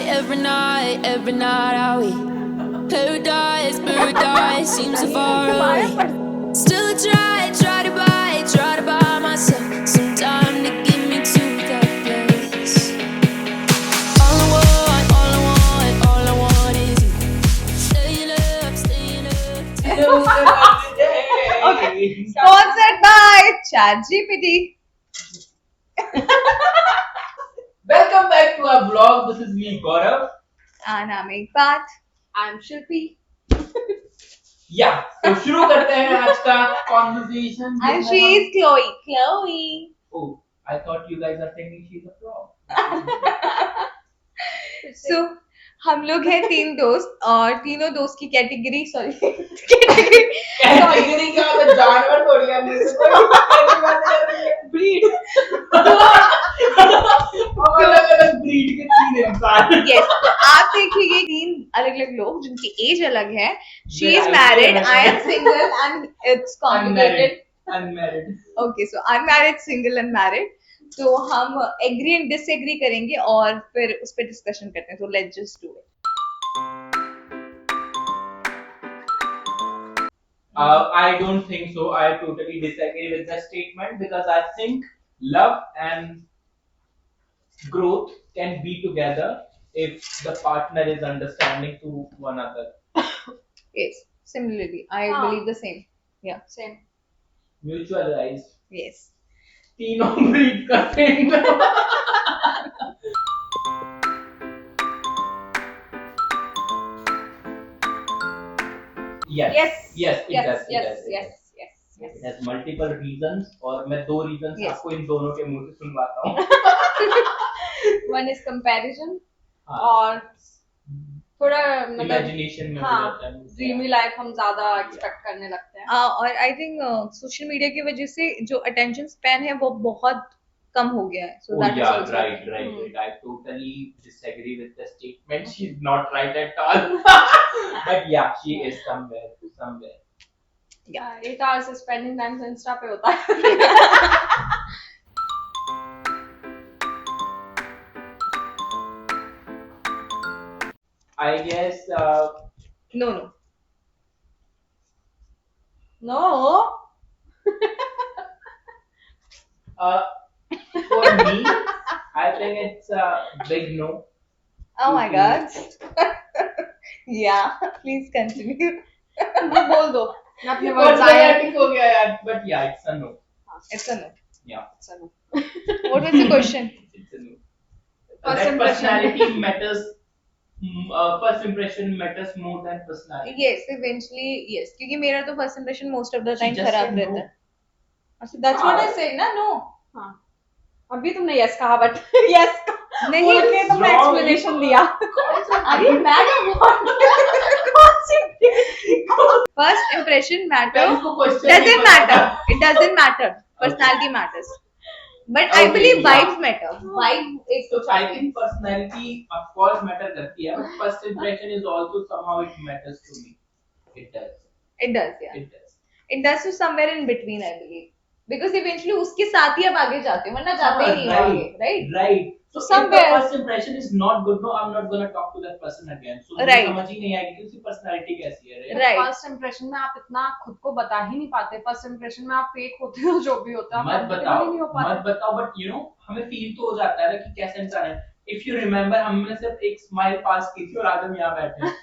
every night are we paradise, paradise seems so far away. Still try to buy myself some time to get me to that place. All I want is you. Staying up. Okay. Sponsored by ChatGPT. Welcome back to our vlog. This is me, Gaurav. And I'm Iqbat. I'm Shilpi. Yeah, तो शुरू करते हैं आज का conversation. And she is Chloe. Chloe. Oh, I thought you guys are thinking she's a vlog. So, हम लोग हैं 3 दोस्त और तीनों दोस्त की कैटेगरी कैटेगरी क्या होता है? जानवर थोड़ी है, मुझे ब्रीड. अलग-अलग ब्रीड के 3 इंसान. Yes, तो आप देखिए 3 अलग-अलग लोग जिनकी एज अलग है. She is married, I am single and it's complicated. Unmarried. Okay, so unmarried, single and married. तो हम एग्री एंड डिसएग्री करेंगे और फिर उस पर डिस्कशन करते हैं. तो let's just do it. I don't think so. I totally disagree with that statement because I think love and growth can be together if the partner is understanding to one another. Yes, similarly, I believe the same. Yeah, same. Mutualize. Yes. तीनों breed करते हैं. Yes. Yes. It does. Yes. It has multiple reasons और मैं 2 reasons Yes. आपको इन दोनों के मुंह से सुनवाता हूँ. One is comparison हाँ. और थोड़ा मतलब Imagination में हाँ, हो जाता है. ड्रीमी लाइफ हम ज्यादा एक्सपेक्ट करने लगते हैं. और आई थिंक सोशल मीडिया की वजह से जो अटेंशन स्पैन है वो बहुत कम हो गया है. Oh yeah, right. I totally disagree with the statement. She's not right at all. But yeah, she is somewhere. Yeah, 8 hours spending time Insta पे होता है. I guess No. No. for me, I think it's a big no. Oh my God. Yeah, please continue. बोल दो. मैं अपने words आए. Problematic हो गया यार, but yeah, it's a no. It's a no. Yeah, चलो. What was the question? it's a no. First That impression. personality matters. First impression matters more than personality. Yes, eventually yes. क्योंकि मेरा तो first impression most of the She time just खराब said रहता no. है. So that's what I said ना. No. हाँ. अभी तुमने yes कहा but yes नहीं. बोल के तुमने Wrong. explanation दिया. Are you mad or what? First impression matter. इसको question नहीं Doesn't पता matter. था. It doesn't matter. Personality matters. But I Okay, believe yeah. vibes matter. Vibe is So I think personality of course matter करती है, but first impression is also somehow it matters to me. It does. It does, yeah. It does. It does to somewhere in between, I believe. Because eventually उसके साथ ही आप आगे जाते हो, वरना जाते ही नहीं हो आगे, right? Right. So Somewhere. if the first impression is not good, no, I'm not gonna talk to that person again. So मुझे Right. समझ ही नहीं आएगी कि उसकी personality कैसी है. Right? Right. फर्स्ट इंप्रेशन में आप इतना खुद को बता ही नहीं पाते. फर्स्ट इंप्रेशन में आप फेक होते हो जो भी होता है आप मत comfortable ही नहीं हो पाते. बताओ, but you know हमें फील तो हो जाता है ना कि कैसे इंसान है. If you remember हमने सिर्फ एक स्माइल पास की थी और आज हम यहाँ बैठे हैं.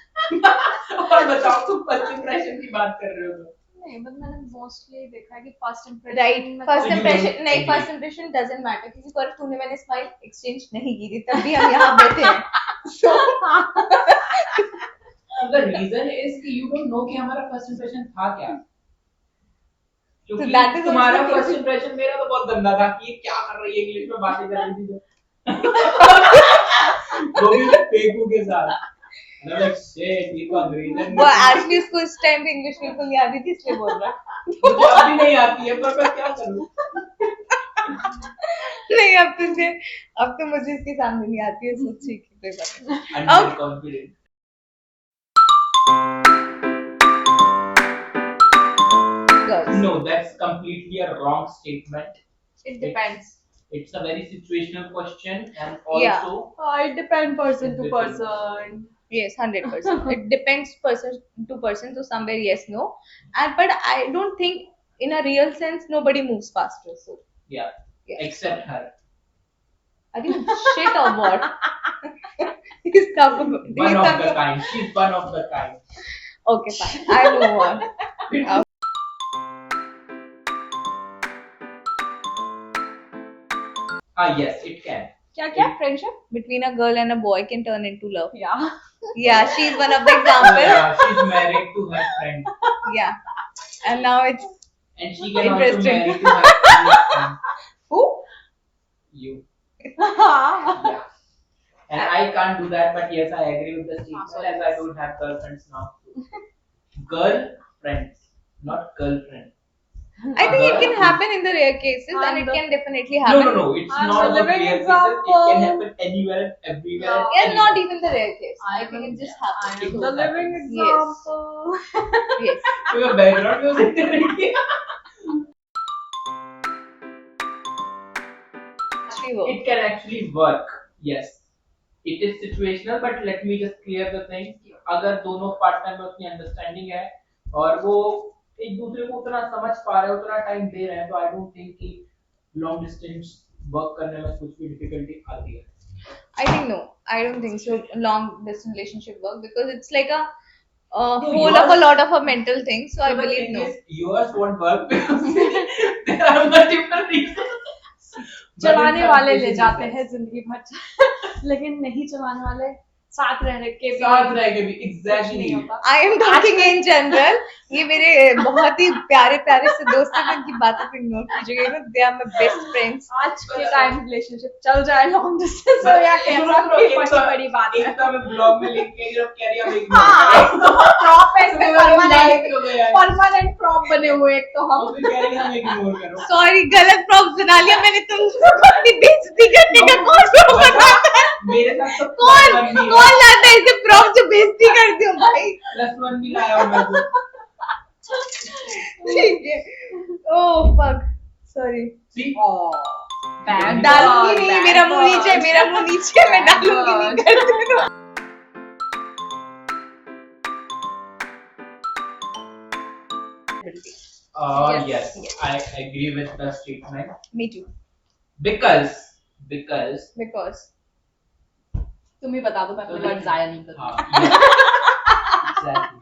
और बताओ तुम फर्स्ट impression की बात कर रहे हो तो. नहीं बट मैंने मोस्टली देखा है कि first impression Right. First So you impression don't नहीं, agree. first impression doesn't matter क्योंकि पर तूने मैंने smile exchange नहीं की थी, तब भी हम यहाँ बैठे हैं. So The reason is कि you don't know कि हमारा first impression था क्या. क्योंकि So that is तुम्हारा also first impression मेरा तो बहुत गंदा था कि ये क्या कर रही है इंग्लिश में बातें कर रही थी. वो भी फेकू के साथ. And I'm like shit ये तो अंग्रेजी है. वो actually उसको इस टाइम पे इंग्लिश बिल्कुल नहीं आती थी इसलिए बोल रहा है. मुझे अब भी नहीं आती है पर मैं क्या करूँ. नहीं अब तो मुझे इसके सामने नहीं आती है. सो ठीक है, कोई बात नहीं. I'm very confident. Girls. No, that's completely a wrong statement. It depends. It's a very situational question, and Yeah. also It depends person It to depends. person. Yes, 100%. It depends person to person. So somewhere yes, no, and but I don't think in a real sense nobody moves faster. So yeah, yeah, except her. are you shit or what? He's talking. One of the kind. She's one of the kind. Okay, fine. I move on. Yes, it can. क्या friendship? Between a girl and a boy can turn into love. Yeah. Yeah, she's one of the Oh, examples. yeah, she's married to her friend, Yeah, and now it's and she can also Interesting. marry to her friend. who? You. Yeah. Yeah. And I can't do that, but yes, I agree with the statement sorry. as I don't have girlfriends now. Girl friends, not girlfriend. I think it can happen in the rare cases, and And it the- can definitely No, happen. no, no. It's I'm not a about living rare cases. It example. can happen anywhere, everywhere. Yeah. And anytime. not even the rare case. I I think am- it just I happens. It am does the living happen. example. Yes. So your background music करेंगे. Actually works. It can actually work. Yes. It is situational, but let me just clear the thing. अगर दोनों partner में उतनी understanding है और वो एक दूसरे को उतना समझ पा रहे हैं, उतना टाइम दे रहे हैं, तो आई डोंट थिंक कि लॉन्ग डिस्टेंस वर्क करने में कुछ भी डिफिकल्टी आती है. I think no. I don't think so. Long distance relationship work because it's like a No, whole of a yours- lot of a mental thing. So I the believe thing no. is, yours won't work because there are multiple reasons. But चलाने in some वाले ले cases जाते it हैं does. जिंदगी भर लेकिन नहीं चलाने वाले साथ रहने के भी साथ रह के भी कुछ एग्जैक्टली. नहीं होता. I am talking in general. ये मेरे बहुत ही प्यारे प्यारे से दोस्त हैं, मैं इनकी बातों को इग्नोर कीजिएगा. They are my best friends. आज के टाइम रिलेशनशिप चल जाए लॉन्ग डिस्टेंस हो या कैसा कोई बड़ी बड़ी बात है. एक तो मैं ब्लॉग में लिख के जब कह रही हूं एक प्रॉप है इसमें परमानेंट हो गया. परमानेंट प्रॉप बने हुए एक तो हम. और फिर कह रही हम इग्नोर करो. Sorry, गलत प्रॉप बना लिया मैंने तुमको. अपनी बेइज्जती करने का कौन प्रॉप बनाता है? मेरे साथ तो कौन लाता है ऐसे प्रॉप जो बेइज्जती करती हूँ भाई? +1 भी लाया हूं मैं तो. ठीक है. Oh fuck. Sorry. See? Bad डालूंगी God, नहीं. bad मेरा मुंह God. नीचे, मेरा मुंह नीचे. मैं डालूंगी नहीं. कर दो. Yes, I agree with the statement Me too. because Because तुम ही बता दो मैं अपने वर्ड जाया नहीं करूंगी. exactly.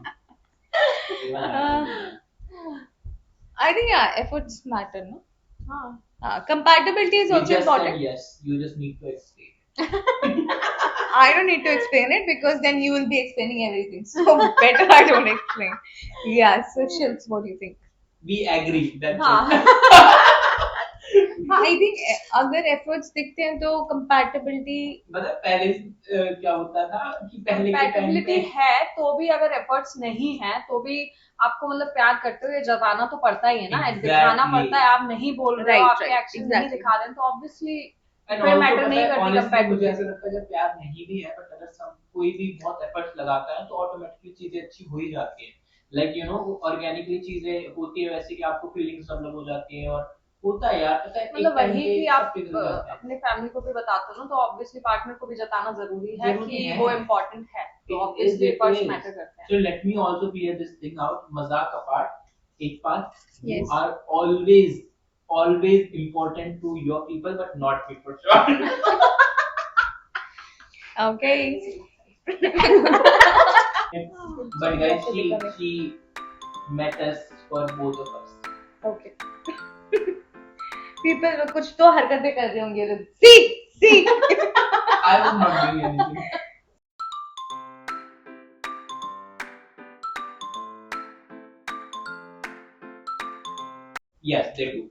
I think yeah, efforts matter, no? हाँ. Compatibility is You also just important. said yes. You just need to explain. I don't need to explain it because then you will be explaining everything. So better I don't explain. Yeah, so Shilps, what do you think? We agree. That's हाँ. it. हाँ, I think अगर efforts दिखते हैं तो compatibility मतलब पहले क्या होता था कि पहले के टाइम कंपैटिबिलिटी पे है तो भी अगर एफर्ट्स नहीं है तो भी आपको मतलब प्यार करते हुए जताना तो पड़ता ही है ना. Exactly. दिखाना पड़ता है. आप नहीं बोल रहे हो, Right, आपके right, एक्शन नहीं exactly. दिखा रहे हैं तो ऑब्वियसली And फिर also मैटर पता नहीं है, करती honestly, मुझे कंपैटिबिलिटी. ऐसा लगता है जब प्यार नहीं भी है बट अगर कोई भी बहुत एफर्ट्स लगाता है तो ऑटोमेटिकली चीजें अच्छी हो ही जाती है. लाइक यू नो ऑर्गेनिकली चीजें होती है वैसे कि आपको फीलिंग्स डेवलप हो जाती है और होता है यार. पता है एक मतलब टाइम वही पे कि सब आप पिघल जाता है. अपने फैमिली को भी बताते हो ना तो ऑब्वियसली पार्टनर को भी जताना जरूरी है जरूरी कि है. वो इम्पोर्टेंट है. तो It is, obviously it efforts is. Matter करते हैं. So let me also clear this thing out. मजाक apart, एक बात, you Yes. are always important to your people, but not me for sure. okay. But guys, she met us for both of us. Okay. People कुछ तो हरकतें कर रहे होंगे लोग. See. I was not doing anything. Yes, they do.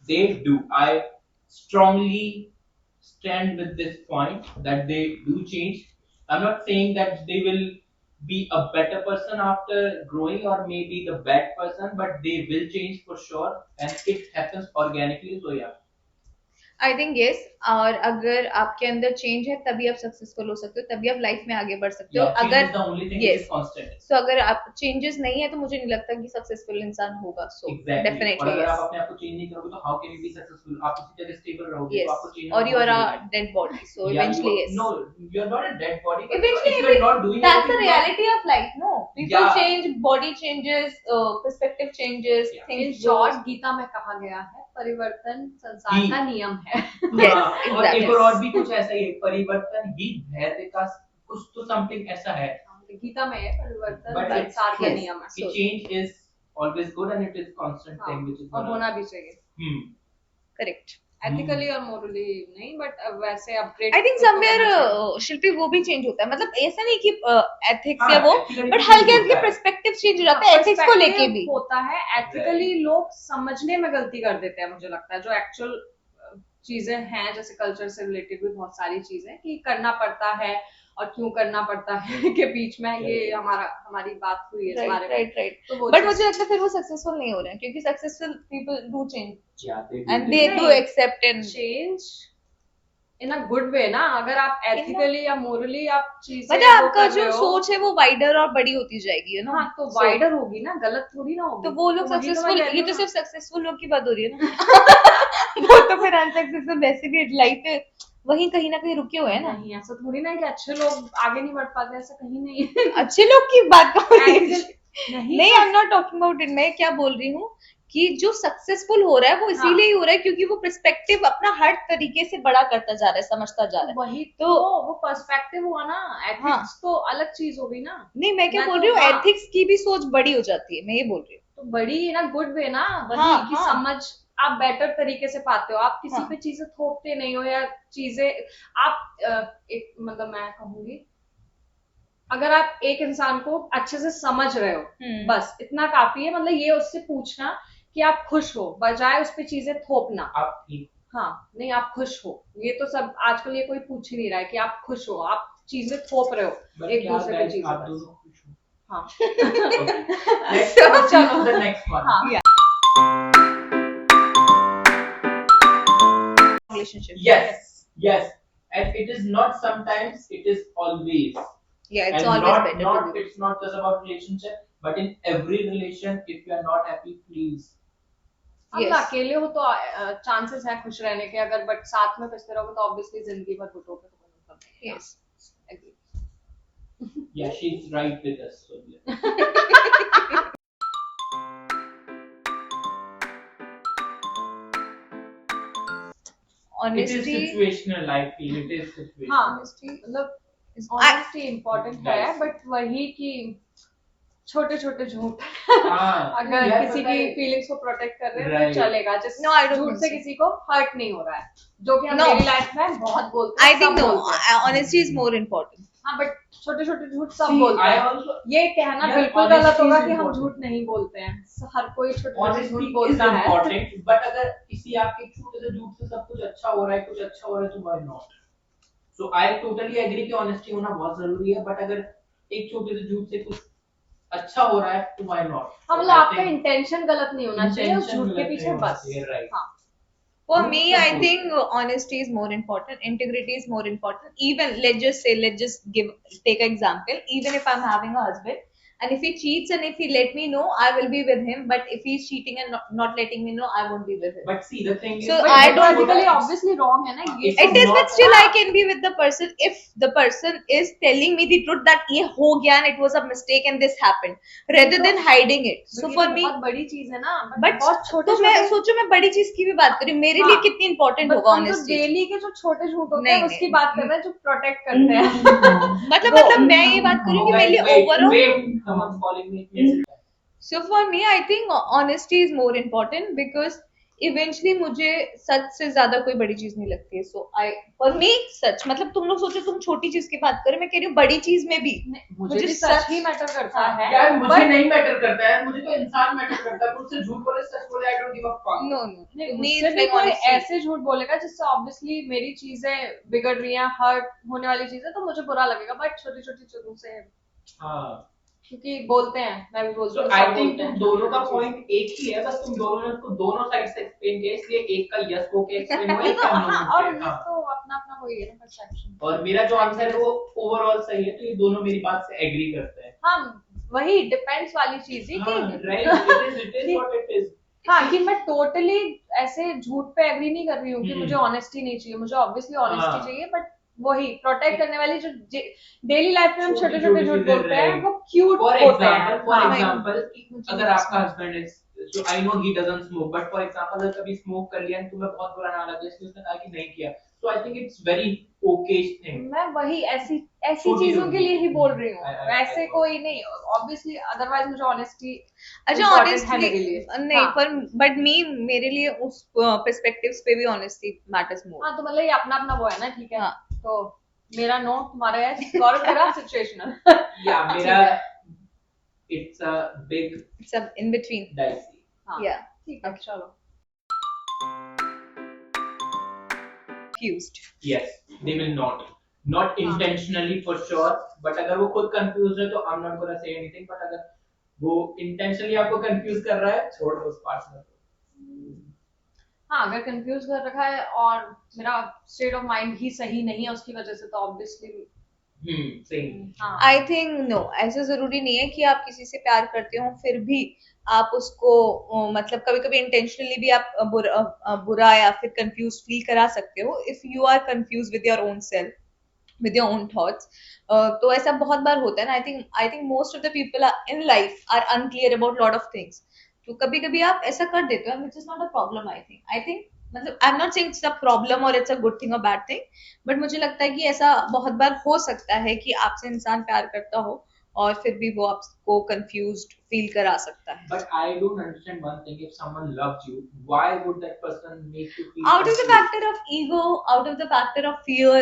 They do. I strongly stand with this point that they do change. I'm not saying that they will be a better person after growing or maybe the bad person, but they will change for sure and it happens organically. So yeah. I think yes. और अगर आपके अंदर change है तभी आप successful हो सकते हो, तभी आप लाइफ में आगे बढ़ सकते हो। Yeah, change अगर is the only thing which yes, is constant. so अगर आप चेंजेस नहीं है तो मुझे नहीं लगता कि सक्सेसफुल इंसान होगा। सो Exactly. और डेफिनेटली अगर आप यस अपने आप को चेंज नहीं करोगे तो how can you be successful? आप उसी जगह स्टेबल रहोगे तो आपको यस, चेंज और you are a dead body, so eventually yes No, you are not a dead body. But eventually if you are not doing that's the anything, reality of life. No, people Yeah. change, body changes, perspective changes, Yeah. In things short Gita में कहा गया है परिवर्तन संसार ही- का नियम है। Yes, हाँ, और exactly. एक और भी कुछ ऐसा ही है, परिवर्तन ही धैर्य का कुछ तो समथिंग ऐसा है। गीता में है परिवर्तन But it's संसार का yes. नियम है। कि change is always good and it is constant हाँ, thing which is और gonna- होना भी चाहिए Hmm. करेक्ट। एथिकली और मोरली नहीं, बट वैसे अपग्रेड आई थिंक समवेयर शिल्पी वो भी चेंज होता है, मतलब ऐसा नहीं कि एथिक्स हाँ, या वो, ethically बट change हल्के हल्के होता है। पर्सपेक्टिव चेंज हो जाता है एथिक्स को लेके भी। होता है। एथिकली लोग समझने में गलती कर देते हैं, मुझे लगता है जो एक्चुअल चीजें हैं, जैसे कल्चर से रिलेटेड भी बहुत सारी चीजें कि करना पड़ता है और क्यों करना पड़ता है के बीच में ये हमारी बात हुई है इस बारे में। राइट। तो वो बट चीज़- मुझे लगता है फिर वो सक्सेसफुल नहीं हो रहे हैं, क्योंकि successful people do change Yeah, they do. And they नहीं। Do accept and change in a good way ना। अगर आप एथिकली या मोरली आप चीजें मतलब वो आपका कर जो रहे हो, सोच है वो वाइडर और बड़ी होती जाएगी, यू नो। हाँ तो वाइडर होगी ना, गलत थोड़ी ना होगी। तो वो लोग वही तो मैं सक्सेसफुल, कह रही ये हूँ तो ना। सिर्फ सक्सेसफुल लोग की बात हो रही है ना। वो तो फिर अनसक्सेसफुल वैसे भी लाइफ में वहीं कहीं ना कहीं रुके हुए हैं ना। नहीं, ऐसा थोड़ी ना है कि अच्छे लोग आगे नहीं बढ़ पाते, ऐसा कहीं नहीं है। अच्छे लोग की बात कर रही हूँ। नहीं नहीं, आई am not talking about it. मैं क्या बोल रही हूँ कि जो सक्सेसफुल हो रहा है वो इसीलिए ही हो रहा है क्योंकि वो पर्सपेक्टिव अपना हर तरीके से बड़ा करता जा रहा है, समझता जा रहा है। वही तो वो पर्सपेक्टिव हुआ ना, एथिक्स तो अलग चीज हो गई ना। नहीं, मैं क्या मैं बोल तो रही हूँ, हाँ। एथिक्स की भी सोच बड़ी हो जाती है, मैं ये बोल रही हूँ। तो बड़ी ना गुड वे ना, वही हाँ, कि हाँ। समझ आप बेटर तरीके से पाते हो, आप किसी हाँ। पे चीजें थोपते नहीं हो या चीजें आप एक मतलब मैं कहूंगी, अगर आप एक इंसान को अच्छे से समझ रहे हो बस इतना काफी है। मतलब ये उससे पूछना कि आप खुश हो, बजाय उस पे चीजें थोपना। आप ठीक हाँ, नहीं आप खुश हो, ये तो सब आजकल ये कोई पूछ ही नहीं रहा है कि आप खुश हो, आप चीजें थोप रहे हो but एक क्या दूसरे पे guys, चीजें आप बस। दोनों खुश हो? हाँ Let's proceed to the next one. हाँ relationship. Yes, and it is not sometimes, it is always. Yeah, it's And always not, better not to be. it's not just about relationship, but in every relation, if you are not happy, please. अब Yes. अकेले हो तो chances है खुश रहने के, अगर but साथ में पिसते रहोगे तो ऑब्वियसली जिंदगी भर घुटोगे, तो कोई मतलब नहीं है। Yes. Agree. Yeah, she's right with us. So yeah. It is Honesty. situational, I feel. It is situational. हाँ Honesty. मतलब is- ऑनेस्टी इम्पोर्टेंट है, Right. बट वही कि छोटे छोटे झूठ हाँ, अगर यार किसी पता की है- फीलिंग्स को प्रोटेक्ट कर रहे हैं Right. तो चलेगा, जिस No, I don't झूठ think से so. किसी को हर्ट नहीं हो रहा है, जो कि हम No. डेली लाइफ में बहुत बोलते I हैं, think सब no. बोलते हैं। Honesty is more important. हाँ बट छोटे छोटे झूठ सब See, बोलते I हैं। also ये कहना यार, बिल्कुल honesty गलत होगा is कि हम important. झूठ नहीं बोलते हैं, हर कोई छोटे छोटे honesty झूठ is बोलता है। important, but अगर किसी आपके छोटे से झूठ से सब कुछ अच्छा हो रहा है, कुछ अच्छा हो रहा है, तो why not? So I totally agree कि honesty होना बहुत जरूरी है, but अगर एक छोटे से झूठ से कुछ अच्छा हो रहा है, तो why not? हाँ So मतलब I आपका think इंटेंशन गलत नहीं होना चाहिए उस intention झूठ के गलत पीछे नहीं होना बस। चाहिए, right. हाँ For Good me, I support. think honesty is more important. Integrity is more important. Even let's just take an example. Even if I'm having a husband, and if he cheats and if he let me know, I will be with him. But if he's cheating and not letting me know, I won't be with him. But see, the thing So is, I but don't- logically obviously wrong है ना ये। It's It is, not- but still I can be with the person if the person is telling me the truth that ये हो गया and it was a mistake and this happened, rather than hiding it. So But for ये तो me, बहुत बड़ी चीज है ना, but बहुत छोटे तो मैं सोचो मैं बड़ी चीज की भी बात करी, मेरे लिए हाँ, कितनी important होगा honesty. डेली के जो छोटे झूठ होते नहीं, हैं उसकी नहीं। बात कर रहे हैं जो प्रोटेक्ट करते हैं। मतलब मैं ये बात कर रही हूँ कि मेरे लिए overall. someone's calling me. So for me, I think honesty is more important because eventually मुझे सच से ज्यादा कोई बड़ी चीज नहीं लगती है. So for me सच, मतलब तुम लोग सोचो तुम छोटी चीज की बात करो, मैं कह रही हूँ बड़ी चीज में भी मुझे भी सच ही मैटर करता है। यार मुझे But- नहीं मैटर करता है, मुझे तो इंसान मैटर करता है, मुझसे झूठ बोले सच बोले, I don't give a fuck. no नहीं, to me मुझसे it's भी like कोई honesty. ऐसे झूठ बोलेगा जिससे ऑब्वियसली मेरी चीजें बिगड़ रही हैं, हर्ट होने वाली चीजें, तो मुझे बुरा लगेगा, बट छोटी छोटी चीजों से हाँ, क्योंकि बोलते हैं, मैं भी बोलती So हूँ, I सब think बोलते तुम हैं। दोनों का पॉइंट एक ही है, बस तुम दोनों ने उसको दोनों साइड से एक्सप्लेन किया, इसलिए एक का यस हो के एक्सप्लेन हुआ, एक का नो हाँ, हो और के। ये हाँ। तो अपना अपना वही है ना परसेप्शन। और मेरा जो आंसर है वो ओवरऑल सही है, तो ये दोनों मेरी बात से एग्री करते हैं। हाँ, वही डिपेंड्स वाली चीज है हाँ, कि right, it is what it is. हाँ, कि मैं टोटली ऐसे झूठ पे एग्री नहीं कर रही हूँ कि मुझे ऑनेस्टी नहीं चाहिए, मुझे ऑब्वियसली ऑनेस्टी हाँ। चाहिए, बट वही प्रोटेक्ट करने वाली जो डेली लाइफ में हम छोटे छोटे छोटी-छोटी झूठ चीजें, बोलते हैं right. वो क्यूट For होते हैं। example, for हाँ, example, मुझे अगर नहीं आपका हस्बैंड है, so I know he doesn't smoke, but for example, अगर कभी स्मोक कर लिया तुम्हें बहुत बुरा ना लगे, इसलिए उसने कहा कि नहीं किया, so I think it's very okay thing. मैं वही ऐसी ऐसी छोटी चीजों के लिए ही बोल रही हूँ, I- वैसे I- कोई नहीं, ऑब्वियसली अदरवाइज मुझे ऑनेस्टी अच्छा इम्पोर्टेंट है ऑनेस्टली मेरे लिए। नहीं, हाँ। पर बट मी मेरे लिए उस पर्सपेक्टिव्स पे भी ऑनेस्टी मैटर्स मोर। हाँ, तो मतलब ये अपना अपना वो है ना, ठीक है। हाँ। तो मेरा नो, तुम्हारा यस, गौरव तेरा सिचुएशनल। Yeah, मेरा it's a big सब इन बिटवीन। dicey. हाँ, Yeah. ठीक है, चलो। Confused. Yes, they will not intentionally for sure, but अगर वो खुद confused है तो I'm not gonna say anything, but अगर वो intentionally आपको confuse कर रहा है, छोड़ दो उस पार्टनर को। हाँ, अगर कंफ्यूज कर रखा है और मेरा स्टेट ऑफ माइंड ही सही नहीं है उसकी वजह से, तो ऑब्वियसली same. हाँ, आई थिंक नो, ऐसा जरूरी नहीं है कि आप किसी से प्यार करते हो फिर भी आप उसको मतलब कभी कभी इंटेंशनली भी आप बुरा या फिर कंफ्यूज फील करा सकते हो if you are confuse with your own self, with your own thoughts. तो ऐसा बहुत बार होता है ना। I think most of the people in life are unclear about lot of things. तो कभी कभी आप ऐसा कर देते हो, which is not a problem. I think मतलब I am not saying it's a problem और इट्स अ गुड थिंग और बैड थिंग, बट मुझे लगता है कि ऐसा बहुत बार हो सकता है कि आपसे इंसान प्यार करता हो और फिर भी वो आपको कंफ्यूज्ड फील करा सकता है। But I don't understand one thing. If someone loves you, why would that person make you feel Out of the confused? factor of ego, out of the factor of fear,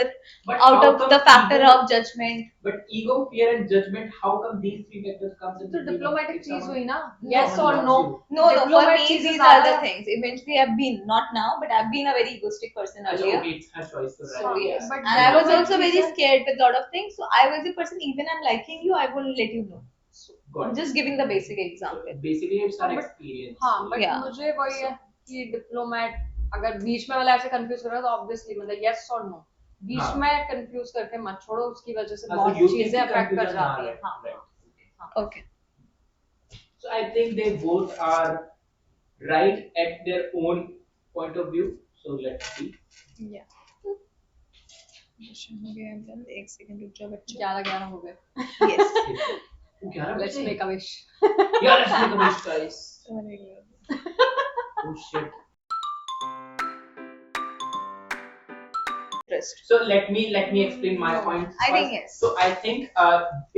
But out how of come the factor ego- of judgment. But ego, fear, and judgment. How come these three factors comes into तो play? Diplomatic If चीज someone- हुई ना, if yes someone और loves no. you. No, for Diplomat me चीजें these are the ज्यादा- things. Eventually, I've been not now, but I've been a very egoistic person अच्छा, earlier. okay, it's her choice to So write. yes, but and I was diplomat also very चीजें- scared with a lot of things. So I was the person, even I'm liking you, I won't let you know. So, Got I'm it. just giving the basic So example. basically, it's our But- experience. हाँ, but Yeah. मुझे वही है कि diplomat अगर बीच में वाला ऐसे confuse कर रहा है तो ऑब्वियसली मतलब यस और नो, बीच हाँ। में कंफ्यूज करके मत छोड़ो, उसकी वजह से हाँ, बहुत so you चीजें think अफेक्ट कर confusion जाती ना है। रहे. हाँ, Right. Okay. So I think they both are right at their own point of view. So let's see. Yeah. एक सेकंड रुक जाओ बच्चों। 11 हो गए। Yes. Oh, 11 लेट्स बजे? Make a wish. Yeah, let's make a wish, guys. Oh shit. Interest. So let me explain my points. I think first. yes. So I think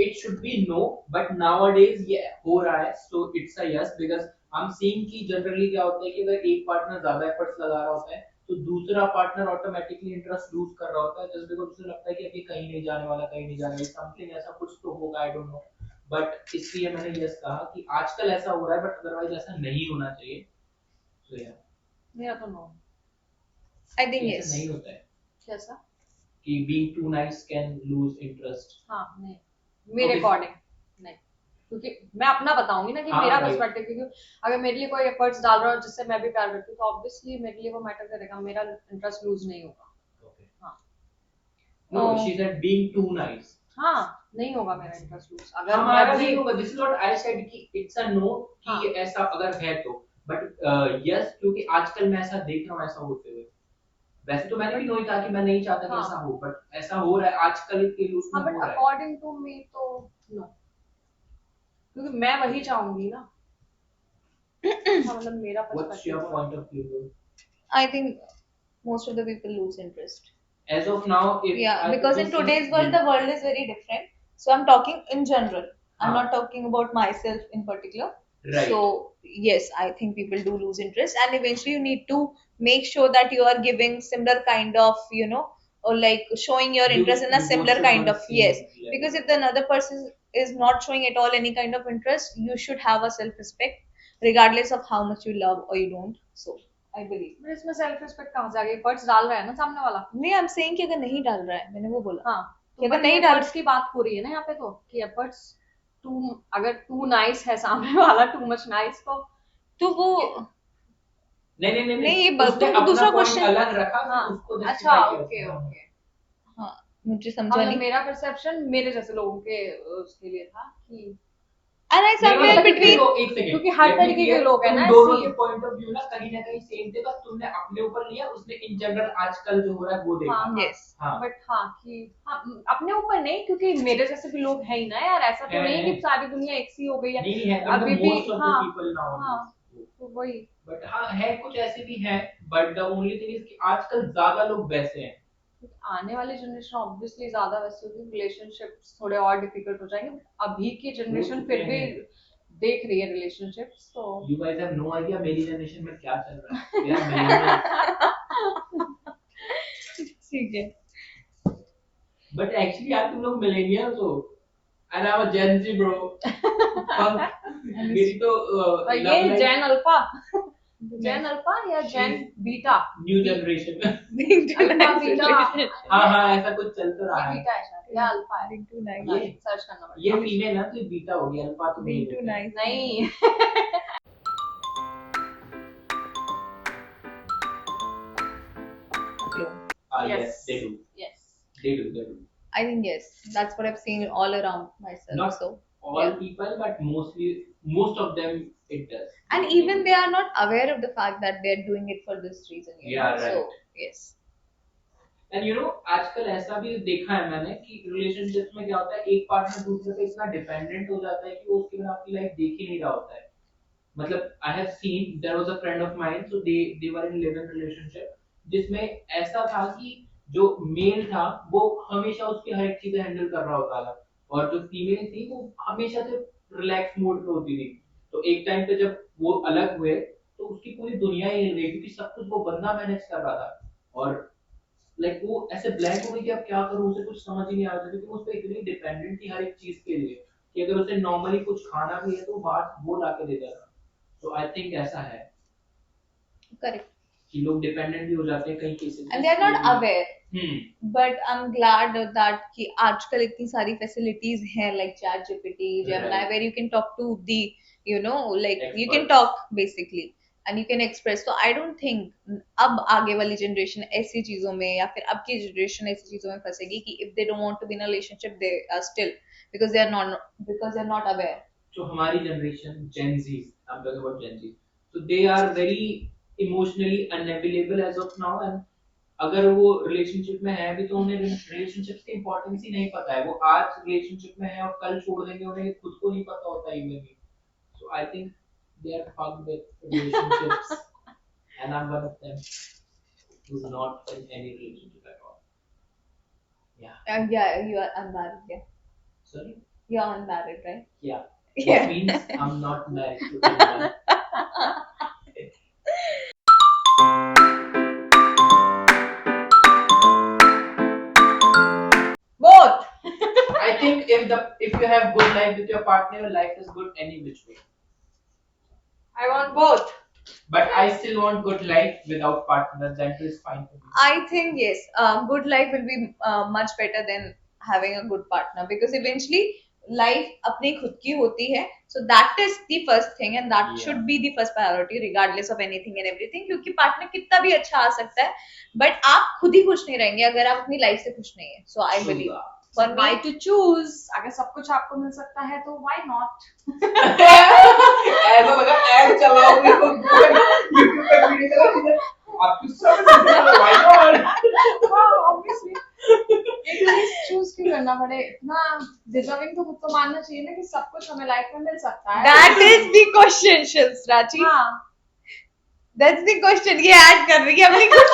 it should be no, but nowadays yeah हो रहा है, so it's a yes because I'm seeing कि generally क्या होता है कि अगर एक पार्टनर ज्यादा efforts लगा रहा होता है तो दूसरा पार्टनर ऑटोमेटिकली इंटरेस्ट लूज कर रहा होता है जस्ट बिकॉज उसे लगता है कि अभी कहीं नहीं जाने वाला समथिंग ऐसा कुछ तो होगा, आई डोंट नो, बट इसलिए मैंने यस कहा कि आजकल ऐसा हो रहा है बट अदरवाइज ऐसा नहीं होना चाहिए। तो यार मेरा तो नो। I think yes. नहीं होता है कैसा? कि being too nice can lose interest। हाँ, नहीं, मेरे Okay. अकॉर्डिंग नहीं, क्योंकि मैं अपना बताऊंगी ना कि हाँ, मेरा right. पर्सपेक्टिव, क्योंकि अगर मेरे लिए कोई एफर्ट्स डाल रहा है जिससे मैं भी प्यार करती हूँ तो ऑब्वियसली मेरे लिए वो मैटर करेगा, मेरा इंटरेस्ट लूज नहीं होगा। Okay. हाँ। No, Oh. she said being too nice। हाँ, नहीं होगा मेरा इंटरेस्ट लूज अगर हमारा मैं नहीं भी होगा, this is what I said कि it's a no कि हाँ. ऐसा अगर है तो, but yes क्योंकि आजकल मैं ऐसा देख रहा हूँ ऐसा होते हुए। वैसे तो मैंने भी नहीं कहा कि मैं नहीं चाहता कि हाँ. ऐसा हो, बट ऐसा हो रहा है आजकल के उसमें हाँ, हो बट रहा है। अकॉर्डिंग टू मी तो नो, क्योंकि मैं वही चाहूंगी ना। हाँ, मतलब मेरा What's your perspective point of view though? I think most of the people lose interest. As of now, if Yeah, I because could in say- today's world, the world is very different. So I'm talking in general. I'm हाँ. not talking about myself in particular. Right. So yes, I think people do lose interest, and eventually you need to make sure that you are giving similar kind of, or like showing your You- interest in a you similar both should kind on of same yes. level. Because if the another person is not showing at all any kind of interest, you should have a self-respect, regardless of how much you love or you don't. So I believe. पर इसमें self respect कहाँ से आ गई? Efforts डाल रहा है ना सामने वाला। नहीं, I'm saying कि अगर नहीं डाल रहा है, मैंने वो बोला। हाँ, कि तो अगर नहीं डाल एफर्ट्स की बात हो रही है ना यहाँ पे, तो कि एफर्ट्स अगर टू नाइस है सामने वाला, टू मच नाइस, तो वो नहीं ये उसने तो अपना दूसरा point क्वेश्चन। अलग रखा, फिर हाँ, उसको अच्छा, justify ओके किया। ओके। हाँ, मुझे समझा मतलब नहीं। मेरा परसेप्शन मेरे जैसे लोगों के उसके लिए था कि And I somewhere नहीं, between, एक सेकंड, क्योंकि हर let me तरीके के clear, लोग हैं तुम ना, दोनों इसलिए। के पॉइंट ऑफ व्यू ना कहीं सेम थे, बस तुमने अपने ऊपर लिया, उसने इन जनरल आजकल जो हो रहा है वो देखा। हाँ, yes. हाँ। बट हाँ कि हाँ, अपने ऊपर नहीं, क्योंकि मेरे जैसे भी लोग है ही ना यार, ऐसा तो है, नहीं है। कि सारी दुनिया एक सी हो गई है। नहीं है, अभी भी most of the हाँ, people now हाँ, तो वही। बट हाँ है, कुछ ऐसे भी हैं, but the only thing is कि आजकल ज्यादा लोग वैसे हैं। आने वाली जनरेशन ऑब्वियसली ज्यादा वैसे होगी, रिलेशनशिप्स थोड़े और डिफिकल्ट हो जाएंगे। अभी की जनरेशन फिर भी देख रही है रिलेशनशिप्स, तो you guys have no idea मेरी जनरेशन में क्या चल रहा है। We are millennials. ठीक है। बट एक्चुअली यार तुम लोग मिलेनियल्स हो, and I am a Gen Z bro. मेरी तो ये जेन अल्फा, जेन अल्फा या Gen Beta, new generation. Alpha beta, हाँ हाँ ऐसा कुछ चल तो रहा है। बीटा है शायद, या अल्फा है, ये सर्च करना ये पड़ेगा। फीमेल है तो ये बीटा होगी, अल्फा तो मेल होता है। नहीं Yes, they do. yes. They do. I think yes, that's what I've seen all around myself. Not So all yeah. people, but most of them it does. And even they are not aware of the fact that they're doing it for this reason. You Yeah, know? right. So yes. And you know आजकल ऐसा भी देखा है मैंने कि relationships में क्या होता है, एक पार्टनर दूसरे पे इतना डिपेंडेंट हो जाता है कि वो उसके बिना अपनी लाइफ देख ही नहीं रहा होता है। मतलब I have seen, there was a friend of mine, so they were in live in relationship जिसमें ऐसा था कि जो मेल था वो हमेशा उसकी हर एक चीजें हैंडल कर रहा होता था, और जो फीमेल थी वो हमेशा से रिलैक्स मोड पे होती थी। तो एक टाइम पे जब वो अलग हुए तो उसकी पूरी दुनिया ही हिल गई, क्योंकि सब कुछ वो बंदा मैनेज कर रहा था, और लाइक वो ऐसे ब्लैंक हो गई कि अब क्या करूं, उसे कुछ समझ ही नहीं आ रहा था, क्योंकि उस पे इतनी डिपेंडेंट थी हर एक चीज के लिए कि अगर उसे नॉर्मली कुछ खाना भी है तो बात वो ला के देता था। तो आई थिंक ऐसा है Correct. कि लोग डिपेंडेंट भी हो जाते हैं कई cases, And they're not aware. But I'm glad that कि आजकल इतनी सारी facilities हैं like ChatGPT, Gemini, Right. where you can talk to the, you know, like you can Experts. talk basically and you can express. So I don't think अब आगे वाली generation ऐसी चीजों में, या फिर अब की generation ऐसी चीजों में फंसेगी कि if they don't want to be in a relationship they are still, because they are not aware. जो हमारी generation Gen Z, I'm talking about Gen Z, so they are very emotionally unavailable as of now, and अगर वो relationship में है भी तो उन्हें relationship की इंपॉर्टेंस ही नहीं पता है। वो आज रिलेशनशिप में है और कल छोड़ देंगे, उन्हें खुद को नहीं पता होता है इवन भी। So I think they are fucked with relationships and I'm one of them who's not in any relationship at all. Yeah. Yeah, you are unmarried. Yeah, Sorry? you are unmarried, right? Yeah. Yeah. Which means I'm not married to anyone. Both. I think if you have good life with your partner, your life is good any which way. I want both. But I still want good life without partner. That is fine for me. I think yes, good life will be much better than having a good partner, because eventually life अपनी खुद की होती है, so that is the first thing and that Yeah. should be the first priority regardless of anything and everything, क्योंकि partner कितना भी अच्छा आ सकता है but आप खुद ही खुश नहीं रहेंगे अगर आप अपनी life से खुश नहीं है। So I believe for Why me to choose? अगर सब कुछ आपको मिल सकता है तो why not? ऐसा लगा ऐड चलाओगे तो YouTube पे वीडियो चलाओगे आपको सब why not? हाँ, obviously. एक चीज चूज क्यों करना पड़े? इतना डिजर्विंग तो खुद को मानना चाहिए ना कि सब कुछ हमें लाइफ में मिल सकता है। that is the question, Shilsrachi. हाँ, That's the question. ये ऐड कर रही है अपनी कुछ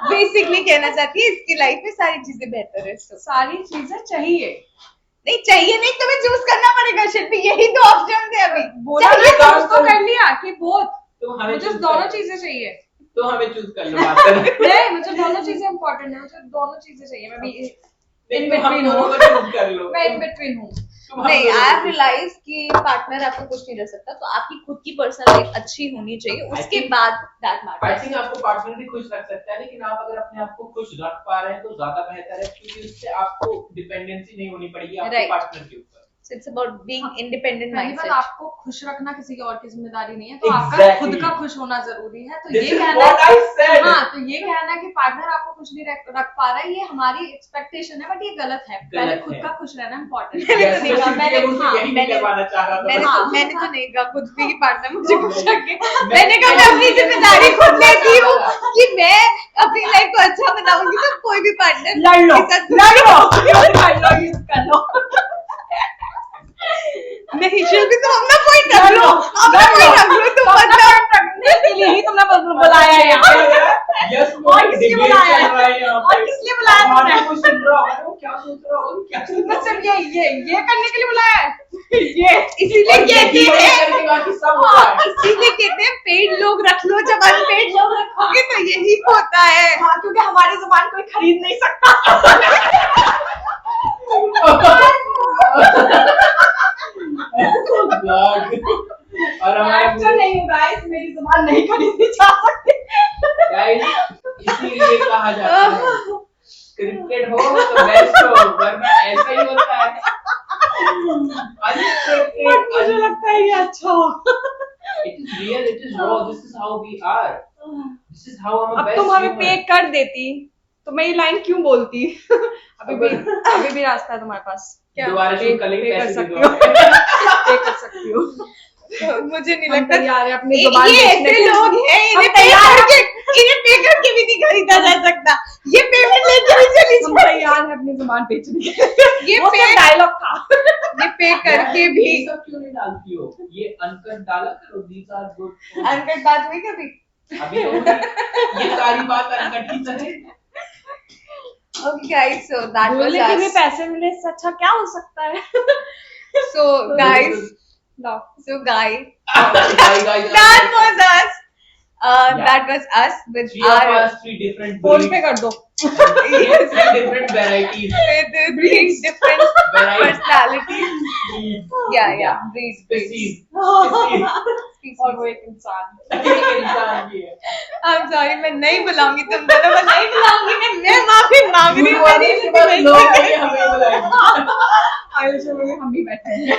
बेसिकली कहना चाहती है इसकी लाइफ में सारी चीजें बेहतर है। So, सारी चीजें चाहिए। नहीं चाहिए नहीं, तुम्हें चूज करना पड़ेगा शिल्पी, यही तो ऑप्शन है अभी। बोला चाहिए ना, तो चूज तो कर लिया कि बोथ। तो हमें मुझे choose दोनों कर- चीजें चाहिए। तो हमें चूज कर लो बात कर। नहीं, मुझे दोनों चीजें इम्पोर्टेंट है, मुझे दोनों चीजें चाहिए। मैं भी इन तो हम बिटवीन दोनों हूँ। को choose कर लो। मैं इन बिटवीन हूँ। तुम हम नहीं, दोनों आई को हैव choose- रियलाइज कि पार्टनर आपको कुछ नहीं दे सकता, तो आपकी खुद की पर्सनल लाइफ अच्छी होनी चाहिए, उसके think- बाद दैट I मैटर्स। think आपको पार्टनर भी खुश रख सकता है, लेकिन आप अगर अपने आप को खुश रख पा रहे हैं तो ज्यादा बेहतर है, क्योंकि उससे आपको डिपेंडेंसी नहीं होनी पड़ेगी आपके Right. पार्टनर के ऊपर। So it's about being independent पहली बात mindset. आपको खुश रखना किसी और की जिम्मेदारी नहीं है, तो आपका Exactly. खुद का खुश होना जरूरी है। तो This ये is कहना what I said. हाँ, तो ये कहना कि पार्टनर आपको खुश नहीं रख पा रहा है, ये हमारी एक्सपेक्टेशन है, बट ये गलत है। पहले गलत खुद है। का खुश रहना इम्पोर्टेंट मैंने है। तो नहीं कहा, करवाना चाह रहा था मैंने तो नहीं कहा कुछ भी पार्टनर मुझे खुश रखे। मैंने कहा मैं अपनी जिम्मेदारी खुद लेती हूँ कि मैं अपनी लाइफ को अच्छा बनाऊंगी, तो कोई भी पार्टनर लड़ लो, के साथ लड़ लो। कर लो। नहीं शिल्पी, तुम अपना पॉइंट रख लो, अपना पॉइंट रख लो, तुम मतलब रखने के लिए ही तुमने बुलाया है यहाँ। यस, और किसने बुलाया है? और किसने बुलाया तुमने? को सुन रहा हूँ, क्या सोच रहा हूँ, क्या सोच रहा हूँ। सिर्फ ये करने के लिए बुलाया है? ये इसीलिए कहते हैं, करके बाकी सब हो रहा है। इसीलिए कहते हैं पेड लोग रख लो, जब अनपेड लोग रखोगे तो यही होता है। हाँ, क्योंकि हमारी जुबान कोई खरीद नहीं सकता। God. और हमारे एक्टर नहीं हूँ गाइस, मेरी जुबान नहीं खरीदी जा सकती। गाइस, इसीलिए कहा जाता है स्क्रिप्टेड हो तो बेस्ट हो, वरना ऐसा ही होता है। बट मुझे लगता है ये अच्छा हो। It is real, it is raw. This is how we are. This is how I'm a अब best तुम हमें human. पे कर देती तो मैं ये लाइन क्यों बोलती? अभी भी रास्ता है तुम्हारे पास। दोबारा शूट कर लेंगे, पे कर पैसे सकती दे हो। दो। पे कर सकती हो। मुझे नहीं हम लगता तैयार है अपनी जुबान ये बेचने ऐसे के लिए। लोग हैं, हम इन्हें पे करके भी नहीं खरीदा जा सकता। ये पेमेंट लेके भी चली हम जाए, तैयार है अपनी जुबान बेचने के लिए। ये वो सिर्फ पे डायलॉग था। ये पे करके भी। ये सब क्यों नहीं डालती हो? ये अनकट डाला करो, these are good. अनकट बात हुई कभी? अभी होगी। ये सारी बात अनकट ही तो है। Okay guys, so that was बोलने के भी us. पैसे मिले, इससे अच्छा क्या हो सकता है? So guys, low. so guys, Guys, that was us. That was us with three of our us, three different phone पे breeds. कर दो। Yes, three different varieties. with three different Varieties. personalities. Breeds. Yeah, breeds. Species. और वो एक इंसान। एक इंसान भी है। I'm sorry, मैं नहीं बुलाऊंगी तुम दोनों को, नहीं बुलाऊंगी मैं माफी मांग रही हूँ। मैंने इसके बाद लोग आएंगे, हमें बुलाएंगे। आयुष में हम भी बैठे हैं।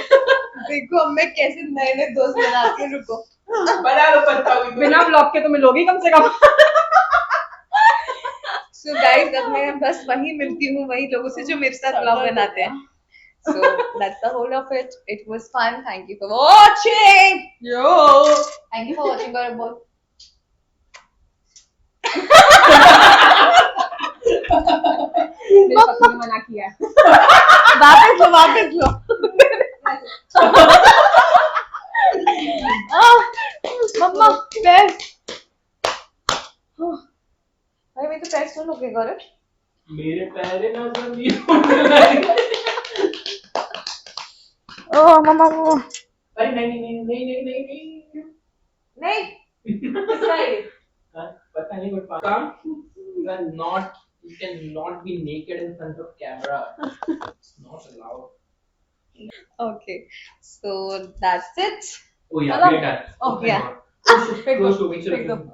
देखो अब मैं कैसे नए नए दोस्त बनाती हूँ, रुको। बना लो पत्ता भी। बिना ब्लॉग के तो मिलोगी कम से कम। So guys, अब मैं बस वही मिलती हूँ वही लोगों से जो मेरे साथ ब्लॉग बनाते हैं। So that's the whole of it. It was fun. Thank you for watching. Yo. Thank you for watching our both. मेरे पति ने मना किया है। वापस लो। मम्मा पैर। भाई मेरे तो पैर सुन लोगे गौरव। मेरे पैरे ना जमीन। ओह मम्मा अरे नहीं। नहीं किसका ये? हाँ, पता नहीं बट काम you cannot be naked in front of camera. It's not allowed. Okay, so that's it. Oh yeah, we are done. Oh, yeah. Close to, Pick close up, to, make sure pick of up.